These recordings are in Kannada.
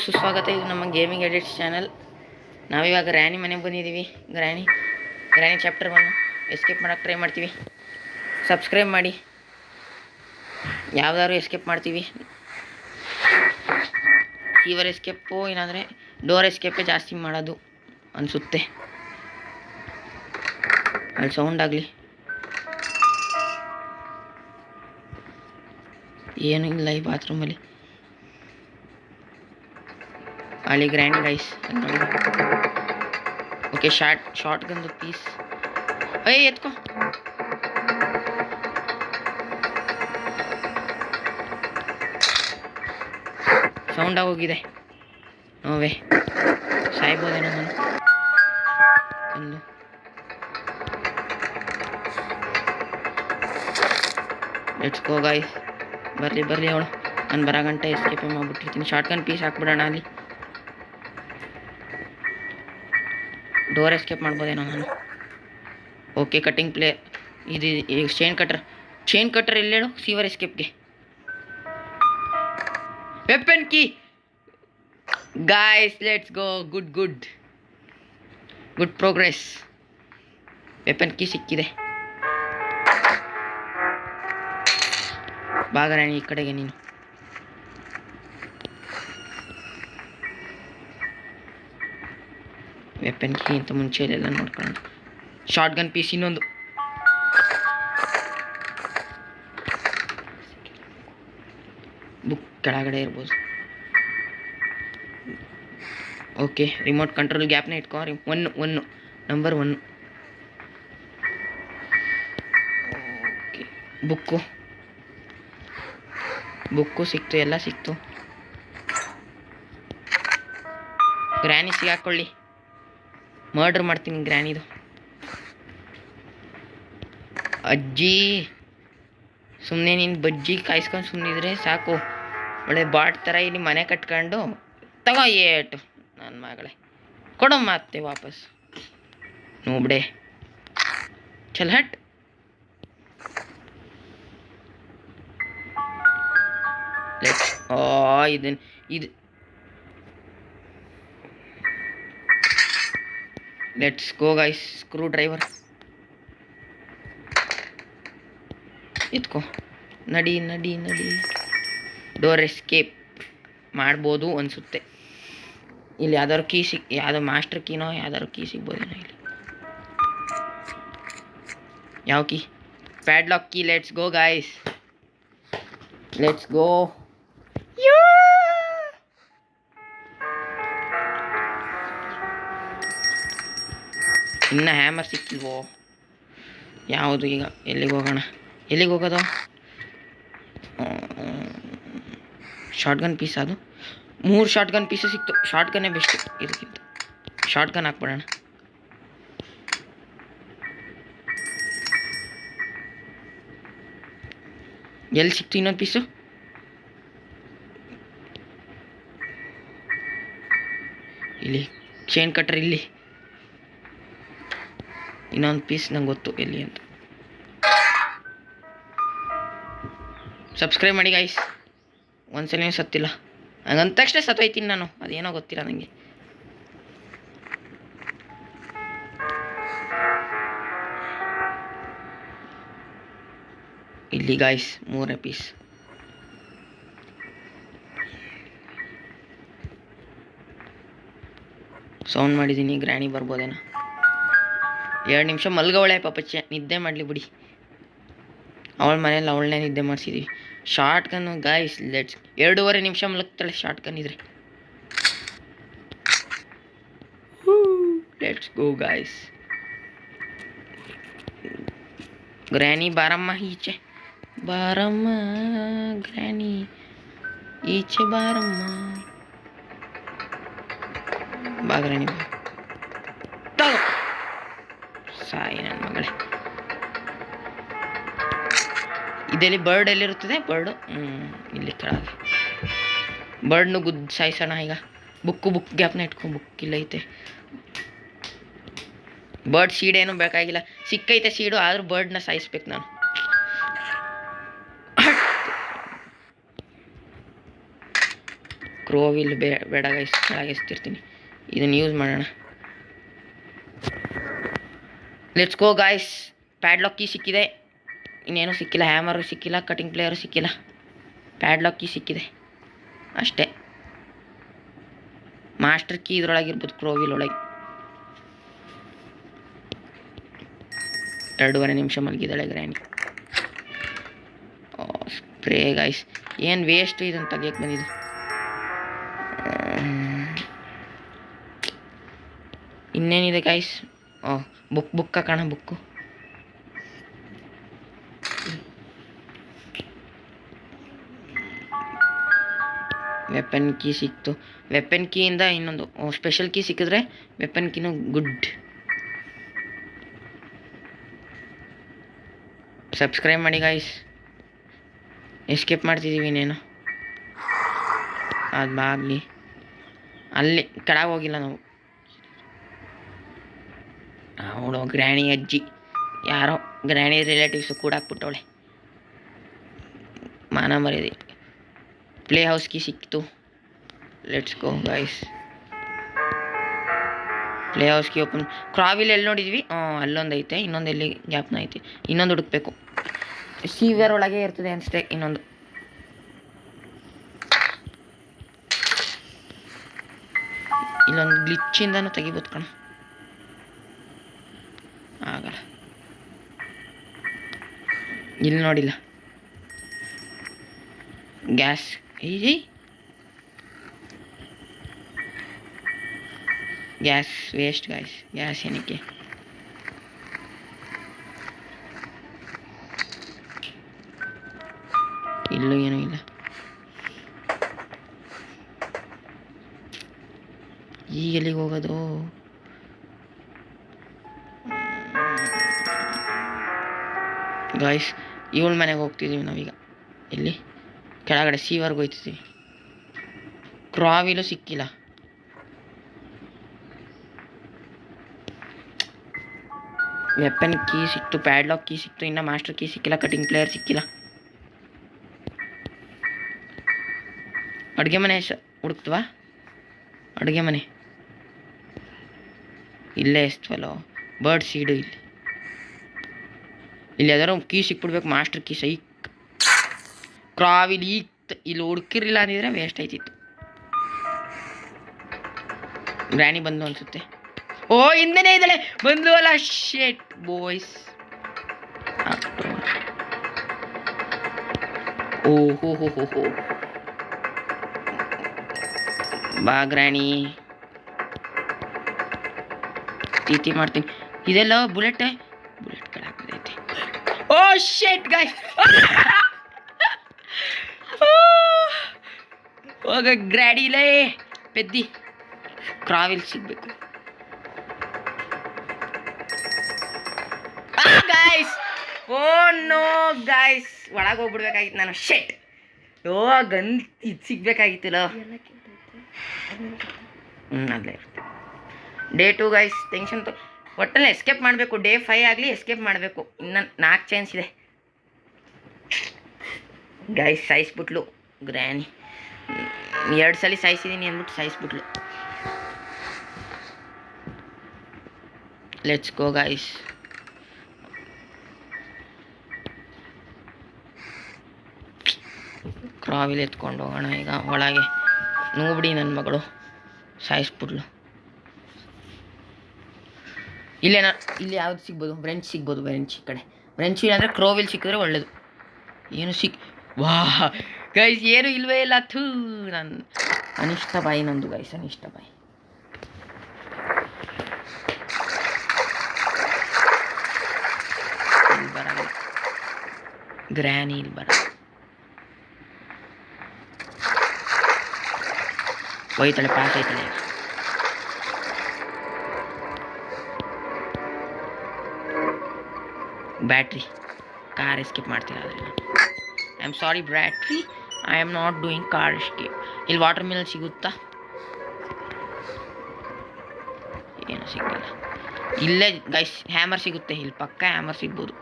ಸುಸ್ವಾಗತ. ಇದು ನಮ್ಮ ಗೇಮಿಂಗ್ ಎಡಿಟ್ಸ್ ಚಾನಲ್. ನಾವಿವಾಗ ಗ್ರ್ಯಾನಿ ಮನೆಗೆ ಬಂದಿದ್ದೀವಿ. ಗ್ರ್ಯಾನಿ ಚಾಪ್ಟರ್ 1 ಎಸ್ಕೇಪ್ ಮಾಡೋಕ್ಕೆ ಟ್ರೈ ಮಾಡ್ತೀವಿ. ಸಬ್ಸ್ಕ್ರೈಬ್ ಮಾಡಿ. ಯಾವ್ದಾದ್ರು ಎಸ್ಕೇಪ್ ಮಾಡ್ತೀವಿ. ಸೀವರ್ ಎಸ್ಕೇಪು ಏನಾದರೆ ಡೋರ್ ಎಸ್ಕೇಪೇ ಜಾಸ್ತಿ ಮಾಡೋದು ಅನಿಸುತ್ತೆ. ಅಲ್ಲಿ ಸೌಂಡ್ ಆಗಲಿ. ಏನೂ ಇಲ್ಲ ಈ ಬಾತ್ರೂಮಲ್ಲಿ. ಅಲ್ಲಿ ಗ್ರ್ಯಾನಿ ಗೈಸ್ ನೋಡಿ. Okay, shotgun piece. ಎತ್ಕೊ. ಸೌಂಡ್ ಆಗೋಗಿದೆ. ನೋವೇ ಸಾಯ್ಬೋದೇನೋ ನಾನು. ಒಂದು ಲೆಟ್ಸ್ ಗೋ ಗೈಸ್. ಬರಲಿ ಅವಳು. ನಾನು ಬರೋ ಗಂಟೆ ಎಸ್ಕೇಪ್ ಮಾಡಿಬಿಟ್ಟಿರ್ತೀನಿ. ಶಾರ್ಟ್ ಗನ್ ಪೀಸ್ ಹಾಕ್ಬಿಡೋಣ. ಅಲ್ಲಿ ಡೋರ್ ಎಸ್ಕೇಪ್ ಮಾಡ್ಬೋದೇನೋ ನಾನು. ಓಕೆ, ಕಟ್ಟಿಂಗ್ ಪ್ಲೇ ಇದು. ಚೈನ್ ಕಟ್ಟರ್ ಎಲ್ಲೇಳು ಸೀವರ್ ಎಸ್ಕೇಪ್ಗೆ. Weapon key guys, let's go. Good progress. Weapon key ಸಿಕ್ಕಿದೆ. ಬಾಗರಾಣಿ ಈ ಕಡೆಗೆ ನೀನು. ವೆಪನ್ ಕೀ ಅಂತ ಮುಂಚೆ ಎಲ್ಲ ನೋಡ್ಕೊಳ್ಳೋಣ. ಶಾರ್ಟ್ ಗನ್ ಪೀಸ್ ಇನ್ನೊಂದು. ಬುಕ್ ಕೆಳಗಡೆ ಇರ್ಬೋದು. ಓಕೆ, ರಿಮೋಟ್ ಕಂಟ್ರೋಲ್ ಗ್ಯಾಪ್ನ ಇಟ್ಕೊ. ನಂಬರ್ 1. ಓಕೆ, ಬುಕ್ಕು ಸಿಕ್ತು, ಎಲ್ಲ ಸಿಕ್ತು. ಗ್ರ್ಯಾನಿ ಸಿಗಾಕೊಳ್ಳಿ. ಮರ್ಡರ್ ಮಾಡ್ತೀನಿ ಗ್ರ್ಯಾನಿದು. ಅಜ್ಜಿ ಸುಮ್ಮನೆ ನೀನು ಬಜ್ಜಿ ಕಾಯಿಸ್ಕೊಂಡು ಸುಮ್ಮನಿದ್ರೆ ಸಾಕು. ಒಳ್ಳೆ ಬಾಟ್ ಥರ ಇಲ್ಲಿ ಮನೆ ಕಟ್ಕೊಂಡು ತಗೋ ಏಟು ನನ್ನ ಮಗಳೇ. ಕೊಡೋ ಮತ್ತೆ ವಾಪಸ್. ನೋಬ್ಡೆ ಚಲ್ ಹಟ್. ಇದು let's go guys. Screwdriver ಎತ್ಕೋ. ನಡಿ. ಡೋರ್ ಎಸ್ಕೇಪ್ ಮಾಡ್ಬೋದು ಅನಿಸುತ್ತೆ. ಇಲ್ಲಿ ಯಾವ್ದಾದ್ರು ಕೀ ಯಾವುದೋ ಮಾಸ್ಟರ್ ಕೀನೋ ಯಾವ್ದಾದ್ರು ಕೀ ಸಿಗ್ಬೋದೇನೋ ಇಲ್ಲಿ. ಯಾವ key? Padlock key. Let's go guys, let's go. ಇನ್ನು ಹ್ಯಾಮರ್ ಸಿಕ್ಕಿಲ್ವೋ? ಯಾವುದು ಈಗ? ಎಲ್ಲಿಗೆ ಹೋಗೋದು? Shotgun piece. ಅದು 3 ಶಾರ್ಟ್ ಗನ್ ಪೀಸು ಸಿಕ್ತು. ಶಾರ್ಟ್ ಗನ್ನೇ ಬೆಸ್ಟ್ ಇದಕ್ಕಿಂತ. ಶಾರ್ಟ್ ಗನ್ ಹಾಕ್ಬಿಡೋಣ. ಎಲ್ಲಿ ಸಿಕ್ತು ಇನ್ನೊಂದು ಪೀಸು? ಇಲ್ಲಿ ಚೈನ್ ಕಟ್ರ್. ಇಲ್ಲಿ ಇನ್ನೊಂದು ಪೀಸ್ ನಂಗೆ ಗೊತ್ತು ಎಲ್ಲಿ ಅಂತ. ಸಬ್ಸ್ಕ್ರೈಬ್ ಮಾಡಿ ಗೈಸ್. ಒಂದ್ಸಲ ಸತ್ತಿಲ್ಲ. ಹಂಗಂದ ತಕ್ಷಣ ಸತ್ತೋಯ್ತೀನಿ ನಾನು. ಅದೇನೋ ಗೊತ್ತಿಲ್ಲ ನನಗೆ. ಇಲ್ಲಿ ಗಾಯ್ಸ್ 3 ಪೀಸ್. ಸೌಂಡ್ ಮಾಡಿದ್ದೀನಿ. ಗ್ರ್ಯಾನಿ ಬರ್ಬೋದೇನೋ. 2 ನಿಮಿಷ ಮಲ್ಗವಳೆ ಪಾಪಚ್ಚೆ. ನಿದ್ದೆ ಮಾಡಲಿ ಬಿಡಿ. ಅವಳ ಮನೇಲಿ ಅವಳನ್ನೇ ನಿದ್ದೆ ಮಾಡಿಸಿದ್ದೀವಿ. Short gun guys. ಲೆಟ್ಸ್ 2.5 ನಿಮಿಷ ಮಲಗ್ತಾಳೆ ಶಾರ್ಟ್ ಗನ್ ಇದ್ರೆ. Let's go guys. ಗ್ರ್ಯಾನಿ ಬಾರಮ್ಮ ಈಚೆ. ಬಾರಮ್ಮ ಗ್ರ್ಯಾನಿ ಈಚೆ ಬಾರಮ್ಮ. ಬಾ ಗ್ರ್ಯಾನಿ ಬಾ. ತಗೋ ಸಾಯಿ ನನ್ನ ಮಗಳೇ. ಇದೆಲ್ಲಿ ಬರ್ಡ್ ಎಲ್ಲಿರುತ್ತದೆ? ಬರ್ಡು ಇಲ್ಲಿ ಕೆಳಗೆ. ಬರ್ಡ್ನು ಸಾಯಿಸೋಣ ಈಗ. ಬುಕ್ ಗ್ಯಾಪ್ನ ಇಟ್ಕೊ. ಬುಕ್ ಇಲ್ಲ ಐತೆ. ಬರ್ಡ್ ಸೀಡ್ ಏನೂ ಬೇಕಾಗಿಲ್ಲ. ಸಿಕ್ಕೈತೆ ಸೀಡು, ಆದರೂ ಬರ್ಡ್ನ ಸಾಯಿಸ್ಬೇಕು ನಾನು. ಕ್ರೋವಿಲ್ ಬೇಡ ಗೈಸ್, ಕೆಳಗೆ ಎಸ್ತಿರ್ತೀನಿ. ಇದನ್ನು ಯೂಸ್ ಮಾಡೋಣ. Let's go guys. Padlock key ಸಿಕ್ಕಿದೆ, ಇನ್ನೇನು ಸಿಕ್ಕಿಲ್ಲ. ಹ್ಯಾಮರು ಸಿಕ್ಕಿಲ್ಲ, ಕಟಿಂಗ್ ಪ್ಲೇಯರು ಸಿಕ್ಕಿಲ್ಲ, ಪ್ಯಾಡ್ಲಾಕ್ ಕೀ ಸಿಕ್ಕಿದೆ ಅಷ್ಟೇ. ಮಾಸ್ಟರ್ ಕೀ ಇದ್ರೊಳಗಿರ್ಬೋದು, ಕ್ರೋವಿಲ್ ಒಳಗೆ. 2.5 ನಿಮಿಷ ಮಲಗಿದ್ದಾಳೆ ಗ್ರ್ಯಾನಿ. ಸ್ಪ್ರೇ ಗೈಸ್, ಏನು ವೇಸ್ಟ್ ಇದನ್ನು ತೆಗಿಯಕ್ಕೆ ಬಂದಿದ್ದು. ಇನ್ನೇನಿದೆ ಗೈಸ್? ಬುಕ್ ಹಾಕೋಣ. ಬುಕ್ಕು ವೆಪನ್ ಕೀ ಸಿಕ್ತು. ವೆಪನ್ ಕೀಯಿಂದ ಇನ್ನೊಂದು ಸ್ಪೆಷಲ್ ಕೀ ಸಿಕ್ಕಿದ್ರೆ ವೆಪನ್ ಕೀನು ಗುಡ್. ಸಬ್ಸ್ಕ್ರೈಬ್ ಮಾಡಿ ಗೈಸ್. ಎಸ್ಕೇಪ್ ಮಾಡ್ತಿದ್ದೀವಿ ಇನ್ನೇನು. ಅದು ಬಾಗಲಿ ಅಲ್ಲಿ ಕೆಳಗೆ ಹೋಗಿಲ್ಲ ನಾವು. ಅವಳು ಗ್ರ್ಯಾನಿ ಅಜ್ಜಿ, ಯಾರೋ ಗ್ರ್ಯಾನಿ ರಿಲೇಟಿವ್ಸು ಕೂಡ ಹಾಕ್ಬಿಟ್ಟವಳೆ. ಮಾನ ಮರ್ಯಾದೆ. ಪ್ಲೇ ಹೌಸ್ ಕೀ ಸಿಕ್ತು. Let's go guys. Play house key open. ಕ್ರಾವಿಲ್ ಎಲ್ಲಿ ನೋಡಿದ್ವಿ? ಅಲ್ಲೊಂದು ಐತೆ, ಇನ್ನೊಂದು ಎಲ್ಲಿ ಗ್ಯಾಪ್ನ ಐತೆ. ಇನ್ನೊಂದು ಹುಡುಕ್ಬೇಕು. ಸೀವಿಯರ್ ಒಳಗೆ ಇರ್ತದೆ ಅನಿಸುತ್ತೆ ಇನ್ನೊಂದು. ಇಲ್ಲೊಂದು ಗ್ಲಿಚ್ಚಿಂದನೂ ತೆಗಿಬೋದು ಕಣ. ಆಗಲ್ಲ, ಇಲ್ಲಿ ನೋಡಿಲ್ಲ. Gas gas waste guys. Gas ಏನಕ್ಕೆ? ಇಲ್ಲೂ ಏನೂ ಇಲ್ಲ. ಈಗ ಎಲ್ಲಿಗೆ ಹೋಗೋದು? ಗಾಯ್ಸ್, ಇವಳ ಮನೆಗೆ ಹೋಗ್ತಿದ್ದೀವಿ ನಾವೀಗ. ಎಲ್ಲಿ? ಕೆಳಗಡೆ ಸೀವರ್ಗೆ ಹೋಗ್ತಿದ್ದೀವಿ. ಕ್ರಾವಿಲು ಸಿಕ್ಕಿಲ್ಲ. ವೆಪನ್ ಕೀ ಸಿಕ್ತು, ಪ್ಯಾಡ್ಲಾಕ್ ಕೀ ಸಿಕ್ತು, ಇನ್ನು ಮಾಸ್ಟರ್ ಕೀ ಸಿಕ್ಕಿಲ್ಲ, ಕಟಿಂಗ್ ಪ್ಲೇಯರ್ ಸಿಕ್ಕಿಲ್ಲ. ಅಡುಗೆ ಮನೆ ಹುಡುಕ್ತವಾ? ಅಡುಗೆ ಮನೆ ಇಲ್ಲೇ ಎಸ್ತವಲ್ಲೋ. ಬರ್ಡ್ ಸೀಡು ಇಲ್ಲಿ ಯಾವ್ದಾರು ಕೀ ಸಿಕ್ಬಿಡ್ಬೇಕು. ಮಾಸ್ಟರ್ ಕೀ ಸೈಕ್. ಕ್ರಾವಿಲ್ ಇಲ್ಲಿ ಹುಡುಕಿರ್ಲಿಲ್ಲ ಅಂದಿದ್ರೆ ವೇಸ್ಟ್ ಆಯ್ತಿತ್ತು. ಗ್ರ್ಯಾನಿ ಬಂದು ಅನ್ಸುತ್ತೆ. ಹಿಂದೆನೇ ಇದ್ದಾಳೆ. ಬಂದು ಅಲ್ಲ. ಶೇಟ್ ಬಾಯ್ಸ್. ಓಹೋ ಬಾ ಗ್ರ್ಯಾನಿ. ಟೀತಿ ಮಾಡ್ತೀನಿ. ಇದೆಲ್ಲ ಬುಲೆಟ್ ಕೆಳಾಗ್ತೈತೆ. ಶೇಟ್ ಗಾಯ್ಸ್. ಹೋಗ ಗ್ರ್ಯಾಡಿಲೇ ಪೆದ್ದಿ. ಕ್ರಾವಿಲ್ ಸಿಗ್ಬೇಕು ಗಾಯ್ಸ್. ನೋ ಗಾಯ್ಸ್, ಒಳಗೆ ಹೋಗ್ಬಿಡ್ಬೇಕಾಗಿತ್ತು ನಾನು. ಶೇಟ್. ಗಂತ್ ಇದು ಸಿಗ್ಬೇಕಾಗಿತ್ತಲ್ಲ. ಅಲ್ಲೇ ಡೇ 2 ಗೈಸ್. ಟೆನ್ಷನ್ ಒಟ್ಟಲ್ಲಿ ಎಸ್ಕೇಪ್ ಮಾಡಬೇಕು. ಡೇ 5 ಆಗಲಿ ಎಸ್ಕೇಪ್ ಮಾಡಬೇಕು. ಇನ್ನು 4 ಚಾನ್ಸ್ ಇದೆ ಗೈಸ್. ಸಾಯಿಸ್ಬಿಟ್ಲು ಗ್ರ್ಯಾನಿ. 2 ಸಲ ಸಾಯಿಸಿದ್ದೀನಿ ಅಂದ್ಬಿಟ್ಟು ಸಾಯಿಸ್ಬಿಟ್ಲು. Let's go guys. ಕ್ರಾವಿಲ್ ಎತ್ಕೊಂಡು ಹೋಗೋಣ ಈಗ ಒಳಗೆ. ನೋಡ್ಬಿಡಿ ನನ್ನ ಮಗಳು ಸಾಯಿಸ್ಬಿಡ್ಲು. ಇಲ್ಲಿ ಯಾವ್ದು ಸಿಗ್ಬೋದು? ಬ್ರೆಂಚ್ ಸಿಗ್ಬೋದು. ಬ್ರೆಂಚ್ ಈ ಕಡೆ. ಬ್ರೆಂಚ್ ಇಲ್ಲಾಂದರೆ ಕ್ರೋವಿಲ್ ಸಿಕ್ಕಿದ್ರೆ ಒಳ್ಳೇದು. ಏನು ವಾ ಗೈಸ್, ಏನು ಇಲ್ವೇ ಇಲ್ಲ. ನನ್ನ ಅನಿಷ್ಟ ಬಾಯಿ ನಂದು ಗೈಸ್, ಅನಿಷ್ಟ ಬಾಯಿ. ಇಲ್ಲಿ ಬರಲ್ಲ ಗ್ರ್ಯಾನಿ, ಇಲ್ಲಿ ಬರ. ಹೋಯ್ತಾಳೆ, ಪಾಸ್ ಆಯ್ತಾಳೆ. ಬ್ಯಾಟ್ರಿ ಕಾರ್ ಎಸ್ಕೇಪ್ ಮಾಡ್ತೀನಿ. ಆದರೆ I am sorry battery, I am not doing car escape. ಇಲ್ಲಿ ವಾಟರ್ ಮಿಲ್ ಸಿಗುತ್ತಾ? ಏನು ಸಿಗಲ್ಲ. ಇಲ್ಲೇ ಗೈಸ್ ಹ್ಯಾಮರ್ ಸಿಗುತ್ತೆ. ಇಲ್ಲಿ ಪಕ್ಕ ಹ್ಯಾಮರ್ ಸಿಗ್ಬೋದು.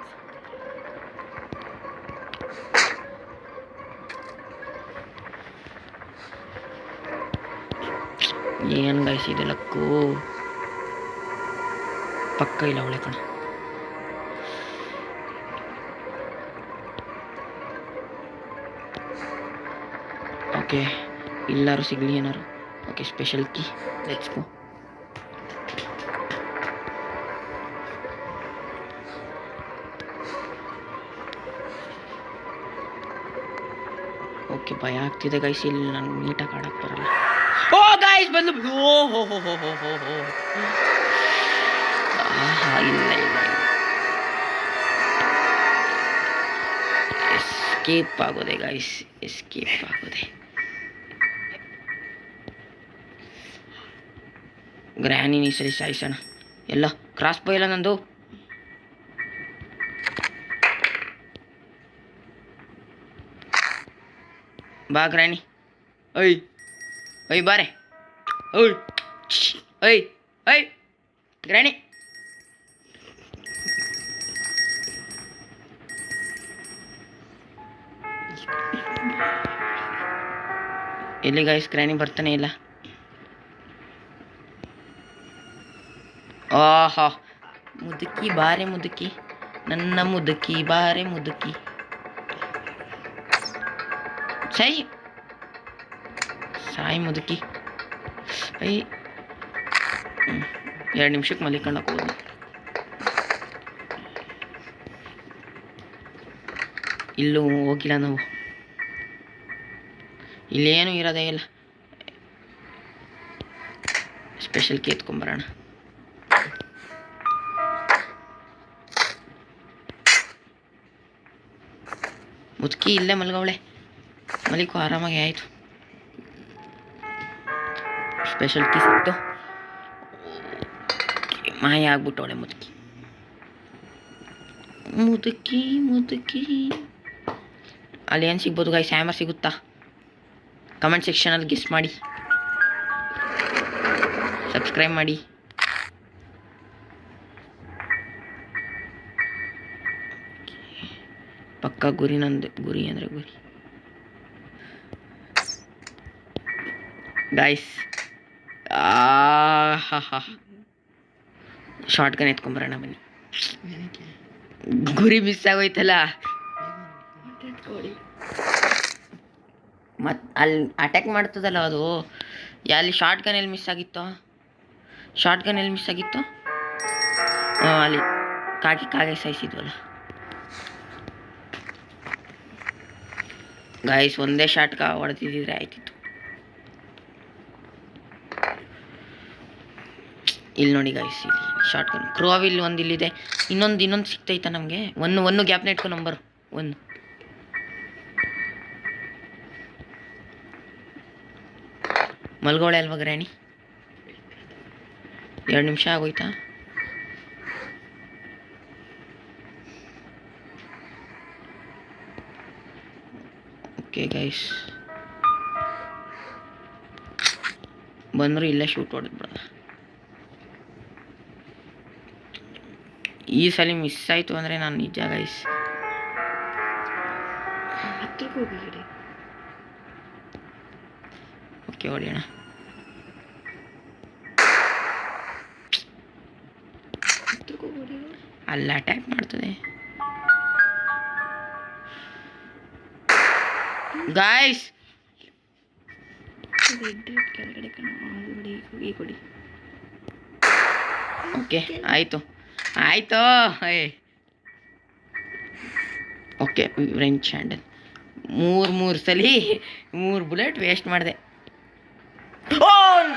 ಏನು ಗೈಸ್ ಇದೆ ಲಕ್ಕು ಪಕ್ಕ ಇಲ್ಲ ಅವಳೆ ಕಣ. ಓಕೆ ಎಲ್ಲರೂ ಸಿಗಲಿ ಏನಾರು. Okay special key, let's go. Okay ಭಯ ಆಗ್ತಿದೆ ಗೈಸ್, ಇಲ್ಲಿ ನನಗೆ ನೀಟಾಗಿ ಆಡಕ್ಕೆ ಬರಲ್ಲ. ಓ ಗೈಸ್ ಬಂದು ಓ ಹೋ ಹೋ ಹೋ ಹೋ ಹೋ ಹೋ ಇಲ್ಲ ಇಲ್ಲ ಎಸ್ಕೇಪ್ ಆಗೋದೆ ಗೈಸ್, ಎಸ್ಕೇಪ್ ಆಗೋದೆ. ಗ್ರ್ಯಾನಿನ ಈ ಸರಿ ಸಾಯಿಸೋಣ. ಎಲ್ಲ ಕ್ರಾಸ್ ಬೋ ಇಲ್ಲ ನಂದು. ಬಾ ಗ್ರ್ಯಾನಿ. ಓಯ್ ಓಯ್ ಬಾರೆ. ಓಯ್ ಓಯ್ ಓಯ್ ಗ್ರ್ಯಾನಿ. ಎಲ್ಲಿ ಗೈಸ್ ಗ್ರ್ಯಾನಿ ಬರ್ತಾನೆ ಇಲ್ಲ. ಆಹಾ ಮುದುಕಿ ಬಾರೆ ಮುದುಕಿ, ನನ್ನ ಮುದುಕಿ ಬಾರೆ ಮುದುಕಿ. ಸಾಯಿ ಸಾಯಿ ಮುದುಕಿ. ಐ 2 ನಿಮಿಷಕ್ಕೆ ಮಲಿಕಣ್ಣಕ್ಕೆ ಹೋಗಿ. ಇಲ್ಲೂ ಹೋಗಿಲ್ಲ ನಾವು, ಇಲ್ಲೇನು ಇರೋದೇ ಇಲ್ಲ. ಸ್ಪೆಷಲ್ ಕೀ ಎತ್ಕೊಂಬರೋಣ. ಮುದುಕಿ ಇಲ್ಲೇ ಮಲ್ಗವಳೆ, ಮಲಿಕು ಆರಾಮಾಗಿ ಆಯಿತು. ಸ್ಪೆಷಲ್ ಕೀ ಸಿಕ್ತು, ಮಾಯ ಆಗ್ಬಿಟ್ಟವಳೆ ಮುದುಕಿ. ಮುದುಕಿ ಮುದುಕಿ ಅಲ್ಲಿ ಏನು ಸಿಗ್ಬೋದು ಗೈಸ್? ಹ್ಯಾಮರ್ ಸಿಗುತ್ತಾ? ಕಮೆಂಟ್ ಸೆಕ್ಷನಲ್ಲಿ ಗೆಸ್ ಮಾಡಿ, ಸಬ್ಸ್ಕ್ರೈಬ್ ಮಾಡಿ. ಪಕ್ಕ ಗುರಿ ನಂದು, ಗುರಿ ಅಂದರೆ ಗುರಿ ಗೈಸ್. ಶಾರ್ಟ್ ಗನ್ ಎತ್ಕೊಂಬರೋಣ ಬನ್ನಿ. ಗುರಿ ಮಿಸ್ ಆಗೋಯ್ತಲ್ಲ. ಮತ್ತು ಅಲ್ಲಿ ಅಟ್ಯಾಕ್ ಮಾಡ್ತದಲ್ಲ ಅದು. ಅಲ್ಲಿ ಶಾರ್ಟ್ ಗನ್ ಎಲ್ಲಿ ಮಿಸ್ ಆಗಿತ್ತು? ಶಾರ್ಟ್ ಗನ್ ಎಲ್ಲಿ ಮಿಸ್ ಆಗಿತ್ತು? ಅಲ್ಲಿ ಕಾಗೆ ಸಾಯಿಸಿದ್ವಲ್ಲ ಗೈಸ್. ಒಂದೇ ಶಾರ್ಟ್ಗೆ ಹೊಡೆದಿದ್ದರೆ ಆಯ್ತಿತ್ತು. ಇಲ್ಲಿ ನೋಡಿ ಗೈಸ್, ಇಲ್ಲಿ ಶಾರ್ಟ್ ಗನ್ ಕ್ರೋವಿಲ್ ಒಂದು ಇಲ್ಲಿದೆ. ಇನ್ನೊಂದು ಸಿಗ್ತೈತ ನಮಗೆ. ಒಂದು ಗ್ಯಾಪ್ನ ಇಟ್ಕೊ, ನಂಬರ್ 1. ಮಲ್ಗೋಳೆ ಅಲ್ವಾ ಗ್ರ್ಯಾನಿ? 2 ನಿಮಿಷ ಆಗೋಯ್ತಾ? ಓಕೆ ಗೈಸ್ ಬಂದರು ಇಲ್ಲೇ ಶೂಟ್ ಹೊಡೆದ್ಬಿಡ. ಈ ಸಲ ಮಿಸ್ ಆಯಿತು ಅಂದರೆ ನಾನು ನಿಜ ಗೈಸ್. ಓಕೆ ಹೊಡೆಯೋಣ. ಅಲ್ಲಿ ಅಟ್ಯಾಕ್ ಮಾಡ್ತದೆ ಗಾಯ್ಸ್. ಓಕೆ ಆಯಿತು ಆಯಿತು. ಓಕೆ ರೆಂಚ್ ಹ್ಯಾಂಡಲ್ 3 ಸಲ 3 ಬುಲೆಟ್ ವೇಸ್ಟ್ ಮಾಡಿದೆ. ಸೌಂಡ್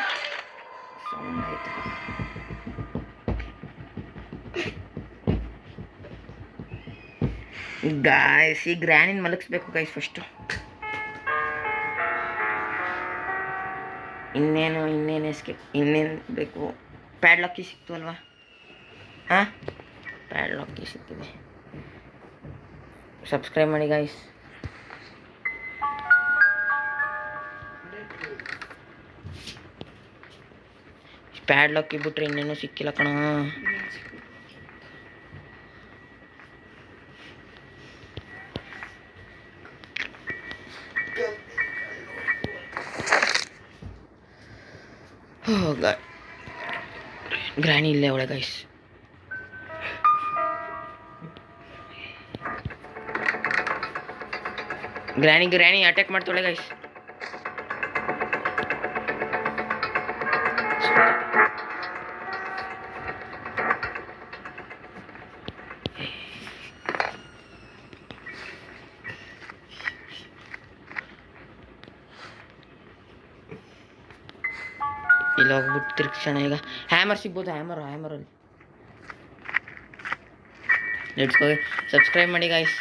ಆಯಿತು ಗಾಯ್ಸ್. ಈ ಗ್ರ್ಯಾನಿನ ಮಲಗಿಸ್ಬೇಕು ಗೈಸ್ ಫಸ್ಟು. ಇನ್ನೇನು ಎಸ್ಕೇಪ್, ಇನ್ನೇನು ಬೇಕು? ಪ್ಯಾಡ್ಲಾಕ್ ಕೀ ಸಿಕ್ತು ಅಲ್ವಾ? ಹಾಂ ಪ್ಯಾಡ್ಲಾಕ್ ಕೀ ಸಿಕ್ಕಿದೆ. ಸಬ್ಸ್ಕ್ರೈಬ್ ಮಾಡಿ ಗೈಸ್. ಪ್ಯಾಡ್ಲಾಕ್ ಕೀ ಬಿಟ್ರೆ ಇನ್ನೇನು ಸಿಕ್ಕಿಲ್ಲ ಕಣ. ಗ್ರಾನಿ ಇಲ್ಲೇ ಅವಳೆ ಗೈಸ್. ಗ್ರಾನಿ ಅಟ್ಯಾಕ್ ಮಾಡ್ತಾಳೆ ಗೈಸ್. ಇಲ್ಲಿ ಹೋಗ್ಬಿಟ್ಟು ತಿರ್ಗಿಸೋಣ ಈಗ. ಹ್ಯಾಮರ್ ಸಿಗ್ಬೋದು, ಹ್ಯಾಮರಲ್ಲಿ ಲೆಟ್ಸ್ ಗೋ. ಸಬ್ಸ್ಕ್ರೈಬ್ ಮಾಡಿ ಗೈಸ್.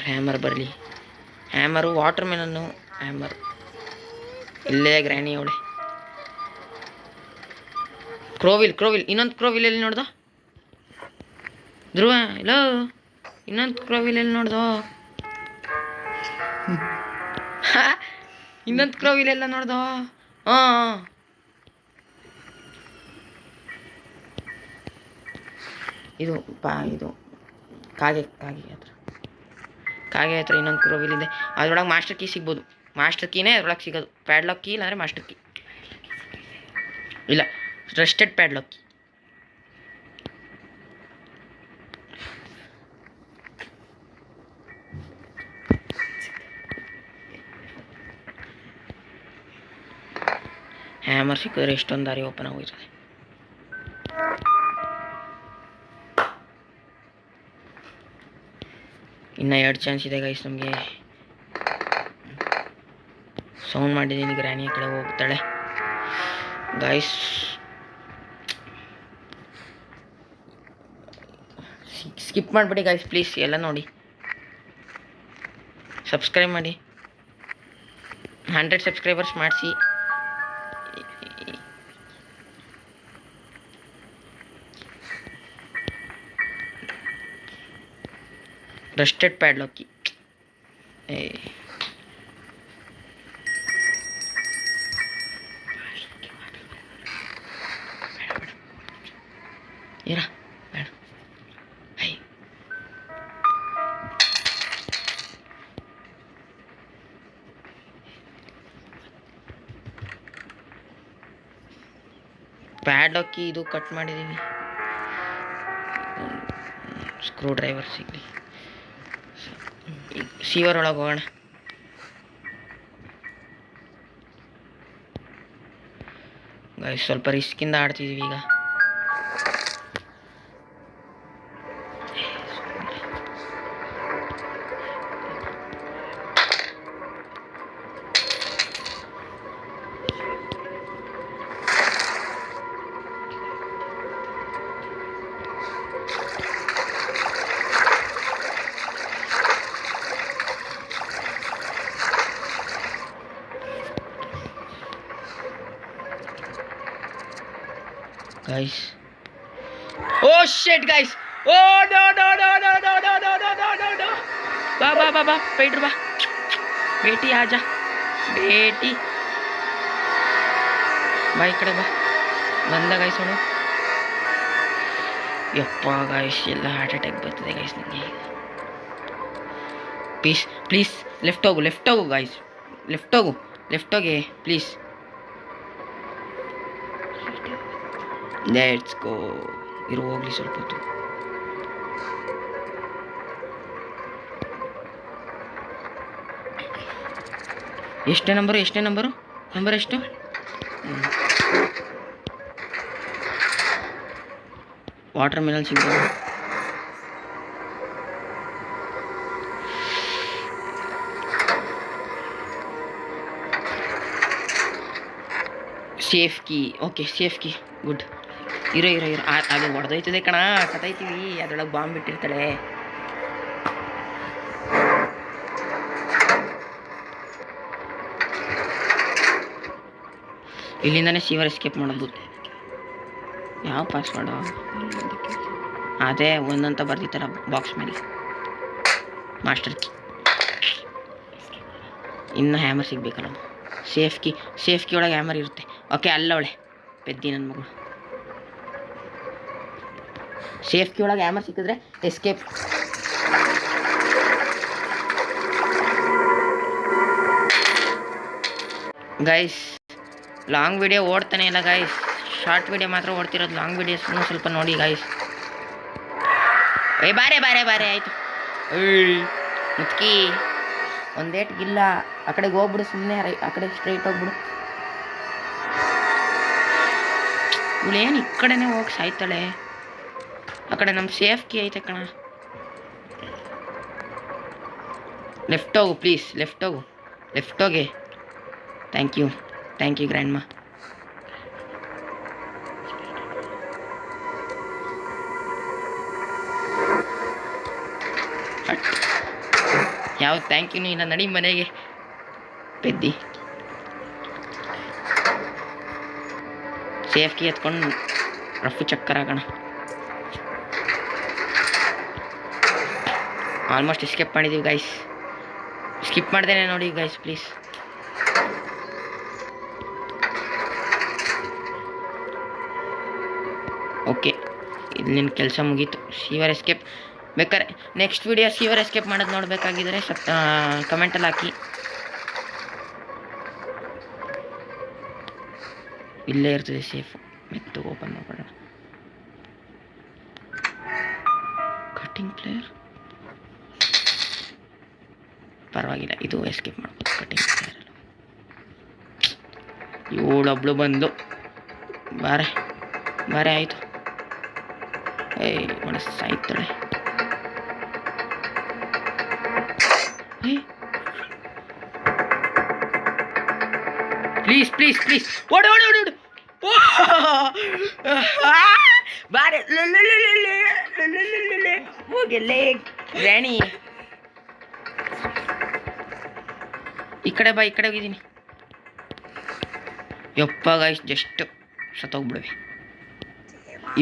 ಹ್ಯಾಮರ್ ಬರಲಿ. Hammer, watermelon, hammer. ಇಲ್ಲೇ ಗ್ರ್ಯಾನಿ ಅವಳೆ. ಕ್ರೋವಿಲ್ ಇನ್ನೊಂದು ಕ್ರೋವಿಲ್ ಎಲ್ಲಿ ನೋಡ್ದ ಧ್ರುವ? ಇಲ್ಲ, ಇನ್ನೊಂದು ಕ್ರೋವಿಲ್ ಎಲ್ಲಿ ನೋಡ್ದೋ? ಇನ್ನೊಂದು ಕ್ರೋವಿಲ್ ಎಲ್ಲ ನೋಡ್ದೋ? ಹಾಂ, ಇದು ಕಾಗೆ ಹತ್ರ ಇನ್ನೊಂದು ಕ್ರೋವಿಲ್ ಇದೆ. ಅದ್ರೊಳಗೆ ಮಾಸ್ಟರ್ ಕೀ ಸಿಗ್ಬೋದು. ಮಾಸ್ಟರ್ ಕೀನೇ ಅದ್ರೊಳಗೆ ಸಿಗೋದು. ಪ್ಯಾಡ್ಲಾಕ್ ಕೀ ಇಲ್ಲಾಂದರೆ ಮಾಸ್ಟರ್ ಕೀ. ಇಲ್ಲ, ರಸ್ಟೆಡ್ ಪ್ಯಾಡ್ಲಾಕ್ ಕೀ. ಹ್ಯಾಮರ್ ಸಿಕ್ಕಿದ್ರೆ ಎಷ್ಟೊಂದು ದಾರಿ ಓಪನ್ ಆಗೋಯ್ತದೆ. ಇನ್ನು 2 ಚಾನ್ಸ್ ಇದೆ ಗೈಸ್ ನಮಗೆ. ಸೌಂಡ್ ಮಾಡಿದ್ದೀನಿ, ಗ್ರ್ಯಾನಿ ಕಡೆ ಹೋಗ್ತಾಳೆ ಗೈಸ್. ಸ್ಕಿಪ್ ಮಾಡಿಬಿಡಿ ಗೈಸ್ ಪ್ಲೀಸ್, ಎಲ್ಲ ನೋಡಿ. ಸಬ್ಸ್ಕ್ರೈಬ್ ಮಾಡಿ, 100 ಸಬ್ಸ್ಕ್ರೈಬರ್ಸ್ ಮಾಡಿಸಿ. Rusted padlock key. ಇರಾ ಬೇಡ. ಪ್ಯಾಡ್ಲಾಕ್ ಕೀ ಇದು ಕಟ್ ಮಾಡಿದ್ದೀವಿ. ಸ್ಕ್ರೂ ಡ್ರೈವರ್ ಸಿಗಲಿ. ಸೀವರ್ ಒಳಗೆ ಹೋಗೋಣ. ಗೈಸ್ ಸ್ವಲ್ಪ ರಿಸ್ಕಿಂದ ಆಡ್ತಿದ್ದೀವಿ ಈಗ. Guys, oh shit guys, oh no, बा पेट बा बेटी आजा बेटी बा इकड़े बा बंद गाइस ನೋಡು. ಯಪ್ಪ गाइस ಎಲ್ಲ ಹಾರ್ಟ್ ಅಟ್ಯಾಕ್ ಬರ್ತದೆ गाइस ನನಗೆ. ಪ್ಲೀಸ್ ಲೆಫ್ಟ್ ಹೋಗು गाइस, ಲೆಫ್ಟ್ ಹೋಗಿ ಪ್ಲೀಸ್. Let's go. ಇರು ಹೋಗ್ಲಿ ಸ್ವಲ್ಪ ಹೊತ್ತು. ಎಷ್ಟೇ ನಂಬರು ನಂಬರ್ ಎಷ್ಟು? ವಾಟರ್ ಮೆಲನ್ ಸಿಗ್ಬೋದು. Safe key, okay safe key, good. ಇರೋ ಅದು ಹೊಡೆದೋಯ್ತದೆ ಕಣ, ಸತೈತೀವಿ. ಅದ್ರೊಳಗೆ ಬಾಂಬ್ ಬಿಟ್ಟಿರ್ತಾಳೆ. ಇಲ್ಲಿಂದಾನೆ ಸೀವರ್ ಎಸ್ಕೇಪ್ ಮಾಡೋದು. ಯಾವ ಪಾಸ್ವರ್ಡು? ಅದೇ ಒಂದಂತ ಬರ್ದಿತ್ತಾರ ಬಾಕ್ಸ್ ಮೇಲೆ, ಮಾಸ್ಟರ್ ಕೀ. ಇನ್ನು ಹ್ಯಾಮರ್ ಸಿಗ್ಬೇಕಲ್ಲ. ಸೇಫ್ ಕೀ ಒಳಗೆ ಹ್ಯಾಮರ್ ಇರುತ್ತೆ. ಓಕೆ, ಅಲ್ಲವಳೆ ಪೆದ್ದಿ ನನ್ನ ಮಗಳು. ಸೇಫ್ಟಿ ಒಳಗೆ ಹ್ಯಾಮರ್ ಸಿಕ್ಕಿದ್ರೆ ಎಸ್ಕೇಪ್. ಗೈಸ್ ಲಾಂಗ್ ವಿಡಿಯೋ ಓಡ್ತಾನೆ ಇಲ್ಲ ಗೈಸ್, ಶಾರ್ಟ್ ವಿಡಿಯೋ ಮಾತ್ರ ಓಡ್ತಿರೋದು. ಲಾಂಗ್ ವಿಡಿಯೋಸ್ನು ಸ್ವಲ್ಪ ನೋಡಿ ಗೈಸ್. ಬಾರೆ ಬಾರೆ ಬಾರೆ ಆಯಿತು. ಮುತ್ಕಿ ಒಂದೇಟ್ಗಿಲ್ಲ, ಆ ಕಡೆಗೆ ಹೋಗ್ಬಿಡು ಸುಮ್ಮನೆ, ಆ ಕಡೆ ಸ್ಟ್ರೈಟ್ ಹೋಗ್ಬಿಡು. ಇವಳೇನು ಈ ಕಡೆನೇ ಹೋಗಿ ಸಾಯ್ತಾಳೆ, ಆ ಕಡೆ ನಮ್ಮ ಸೇಫ್ಟಿ ಐತೆ ಕಣ. ಲೆಫ್ಟ್ ಹೋಗು ಪ್ಲೀಸ್, ಲೆಫ್ಟ್ ಹೋಗು, ಲೆಫ್ಟ್ ಹೋಗಿ. ಥ್ಯಾಂಕ್ ಯು ಗ್ರ್ಯಾಂಡ್ ಮಾ. ಯಾವ ಥ್ಯಾಂಕ್ ಯುನೂ ಇಲ್ಲ, ನಡಿ ಮನೆಗೆ ಪೆದ್ದಿ. ಸೇಫ್ಟಿ ಎತ್ಕೊಂಡು ರಫು ಚಕ್ಕರ್ ಆಗೋಣ. ಆಲ್ಮೋಸ್ಟ್ ಸ್ಕಿಪ್ ಮಾಡಿದ್ದೀವಿ ಗೈಸ್, ಸ್ಕಿಪ್ ಮಾಡ್ದೇನೆ ನೋಡಿ ಗೈಸ್ ಪ್ಲೀಸ್. ಓಕೆ, ಇಲ್ಲಿನ ಕೆಲಸ ಮುಗೀತು. ಸೀವರ್ ಎಸ್ಕೇಪ್ ಬೇಕಾದ್ರೆ ನೆಕ್ಸ್ಟ್ ವಿಡಿಯೋ ಸೀವರ್ ಎಸ್ಕೇಪ್ ಮಾಡೋದು ನೋಡಬೇಕಾಗಿದ್ದರೆ ಕಮೆಂಟಲ್ಲಿ ಹಾಕಿ. ಇಲ್ಲೇ ಇರ್ತದೆ ಸೇಫು, ಮೆತ್ತು ಓಪನ್ ಮಾಡೋಣ. ಕಟ್ಟಿಂಗ್ ಪ್ಲೇಯರ್ ಪರವಾಗಿಲ್ಲ, ಇದು ಎಸ್ಕೇಪ್ ಮಾಡ್ಬೋದು. ಕಟ್ಟಿಂಗ್ ಪ್ಲೇಯರ್ ಇವಳೊಬ್ಳು ಬಂದು ಬಾರೆ ಬಾರೆ ಆಯಿತು. ಮನಸ್ಸಾಯ್ತಾಳೆ. ಪ್ಲೀಸ್ ಪ್ಲೀಸ್ ಪ್ಲೀಸ್ ಓಡು ಓಡು ಓಡು ಓಡು. ಬಾರೆ ಹೋಗೆಲ್ಲೇ ರಾಣಿ. ಈ ಕಡೆ ಬಾ, ಈ ಕಡೆ ಹೋಗಿದ್ದೀನಿ. ಯಪ್ಪ ಗಾಯ್ಸ್, ಜಸ್ಟ್ ಸತ್ತೋಗ್ಬಿಡುವೆ.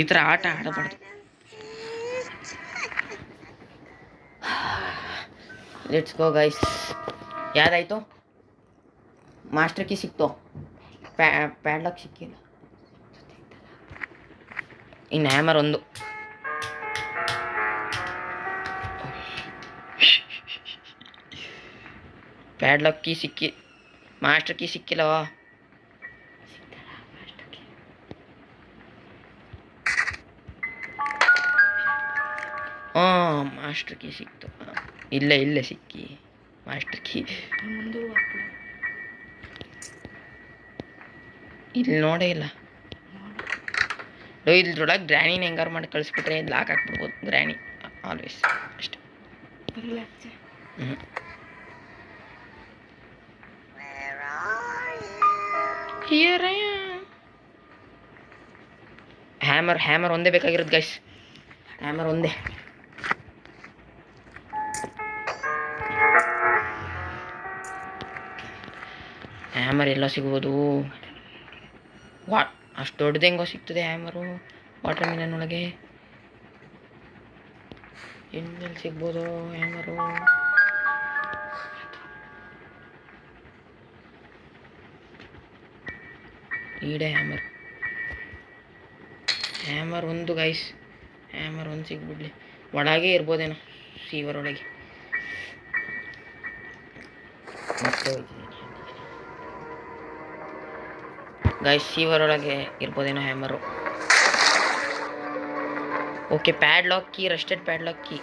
ಈ ಥರ ಆಟ ಆಡಬಾರ್ದು. Let's go guys. ಯಾವ್ದಾಯ್ತು? ಮಾಸ್ಟರ್ ಕೀ ಸಿಕ್ತು, ಪ್ಯಾಡ್ಲಾಕ್ ಸಿಕ್ಕಿಲ್ಲ. ಇನ್ನು ಹ್ಯಾಮರ್ ಒಂದು. ಪ್ಯಾಡ್ಲಾಕ್ ಕೀ ಸಿಕ್ಕಿ, ಮಾಸ್ಟರ್ ಕೀ ಸಿಕ್ಕಿಲ್ಲವ. ಮಾಸ್ಟರ್ ಕೀ ಸಿಕ್ತು. ಇಲ್ಲೇ ಸಿಕ್ಕಿ ಮಾಸ್ಟರ್ ಕೀ. ಇಲ್ಲಿ ನೋಡೇ ಇಲ್ಲ. ಇದ್ರೊಳಗೆ ಗ್ರ್ಯಾನಿನ ಹೆಂಗಾರು ಮಾಡಿ ಕಳಿಸ್ಬಿಟ್ರೆ ಲಾಕ್ ಹಾಕ್ಬಿಡ್ಬೋದು. ಗ್ರ್ಯಾನಿ ಆಲ್ವೇಸ್ ಅಷ್ಟೆ. ಹ್ಯಾಮರ್ ಒಂದೇ ಬೇಕಾಗಿರೋದು ಗೈಸ್, ಹ್ಯಾಮರ್ ಒಂದೇ. ಹ್ಯಾಮರ್ ಎಲ್ಲ ಸಿಗ್ಬೋದು. ಅಷ್ಟು ದೊಡ್ಡದು ಹೆಂಗೋ ಸಿಗ್ತದೆ ಹ್ಯಾಮರು ವಾಟರ್ ಮಿಲನ್ ಒಳಗೆ. ಎಲ್ಲೆಲ್ಲಿ ಸಿಗ್ಬೋದು ಹ್ಯಾಮರು? ಈಡೆ ಹ್ಯಾಮರ್ ಒಂದು ಗೈಸ್, ಹ್ಯಾಮರ್ ಒಂದು ಸಿಗ್ಬಿಡ್ಲಿ. ಒಳಗೆ ಇರ್ಬೋದೇನೋ ಸೀವರ್ ಒಳಗೆ. ಮತ್ತೆ ಗೈಸ್ ಸೀವರ್ ಒಳಗೆ ಇರ್ಬೋದೇನೋ hammer. Okay, padlock key, rusted padlock key.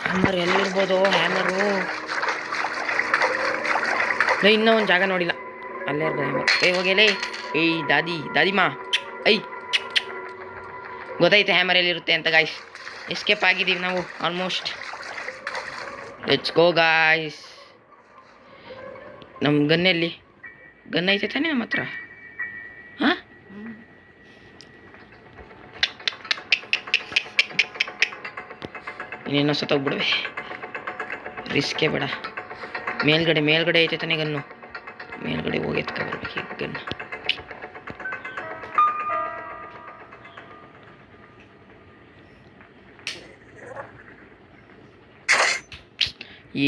Hammer ಎಲ್ಲಿರ್ಬೋದು ಹ್ಯಾಮರು? ಇನ್ನೂ ಒಂದು ಜಾಗ ನೋಡಿಲ್ಲ, ಅಲ್ಲೇ ಇರ್ಬೋದು ಹ್ಯಾಮರ್. ಹೋಗಿಲೇ ದಾದಿಮಾ ಗೊತ್ತೈತೆ ಹ್ಯಾಮರ್ ಎಲ್ಲಿರುತ್ತೆ ಅಂತ ಗೈಸ್. ಎಸ್ಕೇಪ್ ಆಗಿದ್ದೀವಿ ನಾವು ಆಲ್ಮೋಸ್ಟ್. Let's go guys. ನಮ್ಮ ಗನ್ನೆಲ್ಲಿ? ಗನ್ ಐತೆ ತಾನೇ ನಮ್ಮ ಹತ್ರ? ಹಾಂ, ಇನ್ನೇನೋ ಸತ್ತೋಗ್ಬಿಡುವೆ, ರಿಸ್ಕೇ ಬೇಡ. ಮೇಲ್ಗಡೆ ಐತೆ ತಾನೇ ಗನ್ನು? ಮೇಲ್ಗಡೆ ಹೋಗಿ ಎತ್ಕೊಬರ್ಬೇಕು ಈಗ ಗನ್ನು.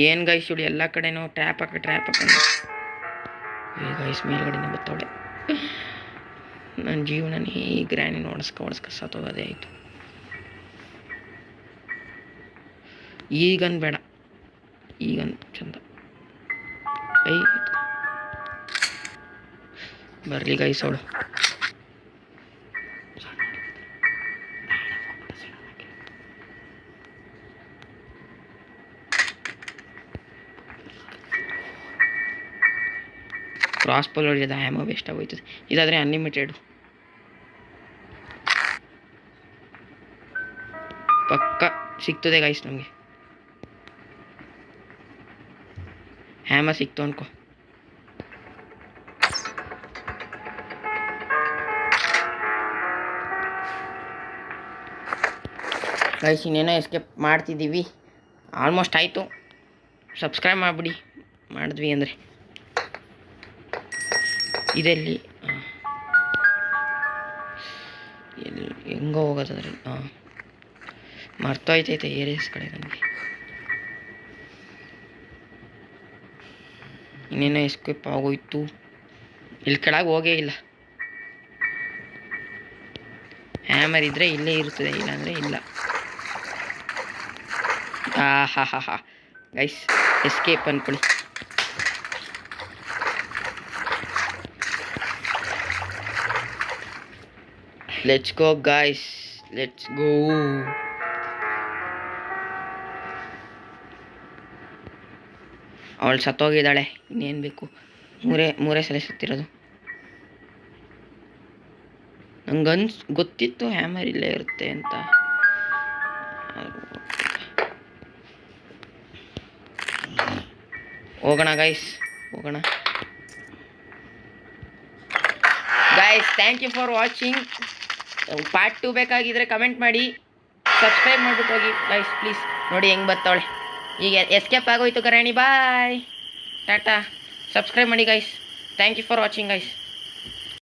ಏನು ಗೈಸ್ ಇವಳು ಎಲ್ಲ ಕಡೆನೂ ಟ್ರ್ಯಾಪ್ ಹಾಕೊಂಡು ಗೈಸ್ ಮೇಲ್ಗಡೆನೇ ಬತ್ತವಳೆ. ನನ್ನ ಜೀವನನೇ ಈ ಗ್ರ್ಯಾನಿ ಓಡಿಸ್ಕ ಸತ್ತೋಗೋದೇ ಆಯಿತು. ಈಗನ್ ಬೇಡ, ಈಗನ್ ಚಂದ. ಬರಲಿ ಗೈಸ್ ಅವಳು. ಕ್ರಾಸ್ ಪೋಲ್ ಹೊಡೆಯೋದು ಹ್ಯಾಮೋ ವೇಸ್ಟ್ ಆಗೋಯ್ತದೆ. ಇದಾದರೆ ಅನ್ಲಿಮಿಟೆಡು ಪಕ್ಕ ಸಿಗ್ತದೆ ಗೈಸ್. ನಮಗೆ ಹ್ಯಾಮ ಸಿಕ್ತು ಅನ್ಕೋ. ಗೈಸ್ ಇನ್ನೇನೋ ಎಸ್ಕೇಪ್ ಮಾಡ್ತಿದ್ದೀವಿ, ಆಲ್ಮೋಸ್ಟ್ ಆಯಿತು. ಸಬ್ಸ್ಕ್ರೈಬ್ ಮಾಡಿಬಿಡಿ ಮಾಡಿದ್ವಿ ಅಂದರೆ. ಇದೆಲ್ಲಿ ಎಲ್ಲಿ ಹೆಂಗೋ ಹೋಗೋದಾದ್ರೆ ಮರ್ತೋಯ್ತೈತೆ ಏರಿಯಾಸ್ ಕಡೆ ನನಗೆ. ಇನ್ನೇನೋ ಎಸ್ಕೇಪ್ ಆಗೋಯ್ತು. ಇಲ್ಲಿ ಕೆಳಗೆ ಹೋಗೇ ಇಲ್ಲ. ಹ್ಯಾಮರ್ ಇದ್ದರೆ ಇಲ್ಲೇ ಇರ್ತದೆ, ಇಲ್ಲಾಂದರೆ ಇಲ್ಲ. ಹಾ ಗೈಸ್ ಎಸ್ಕೇಪ್ ಅಂದ್ಕೊಳ್ಳಿ. ಲೆಟ್ಸ್ ಗೋ ಗೈಸ್, ಲೆಟ್ಸ್ ಗೋ. ಅವಳು ಸತ್ತೋಗಿದ್ದಾಳೆ, ಇನ್ನೇನು ಬೇಕು. ಮೂರೇ ಸಲ ಸತ್ತಿರೋದು. ನಂಗೆ ಗೊತ್ತಿತ್ತು ಹ್ಯಾಮರ್ ಇಲ್ಲೇ ಇರುತ್ತೆ ಅಂತ. ಹೋಗೋಣ ಗೈಸ್, ಹೋಗೋಣ guys. Thank you for watching. Part 2 ಬೇಕಾಗಿದ್ದರೆ ಕಮೆಂಟ್ ಮಾಡಿ, ಸಬ್ಸ್ಕ್ರೈಬ್ ಮಾಡಿಬಿಟ್ಟು ಹೋಗಿ ಗೈಸ್ ಪ್ಲೀಸ್. ನೋಡಿ ಹೆಂಗೆ ಬರ್ತಾವಳೆ. ಈಗ ಎಸ್ಕೇಪ್ ಆಗೋಯ್ತು ಕರಾಣಿ. Bye, tata. ಸಬ್ಸ್ಕ್ರೈಬ್ ಮಾಡಿ guys. Thank you for watching guys.